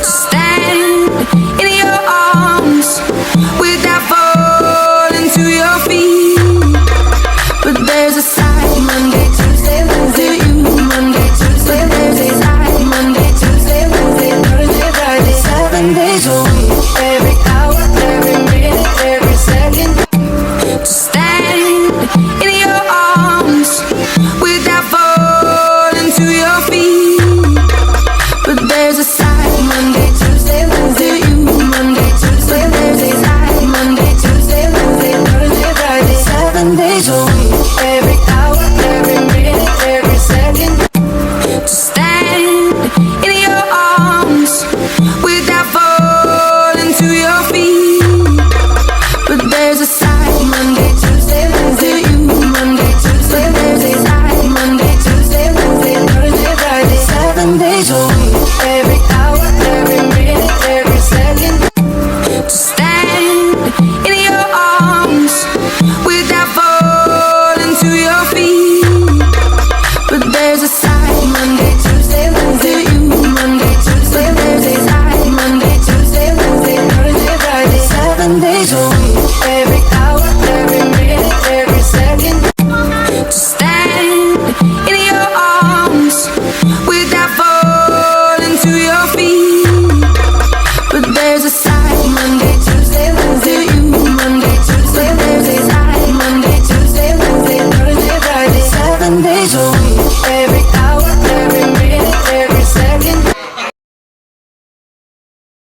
stand in your arms without falling to your feet. But there's a side Monday, Tuesday, Wednesday, you Monday, Tuesday, there's a side Monday, Tuesday, Wednesday, Thursday, Friday, 7 days a week, every hour, every minute, every second. To stand in your arms without falling to your feet. But there's a side Monday, Tuesday, Wednesday, you Monday.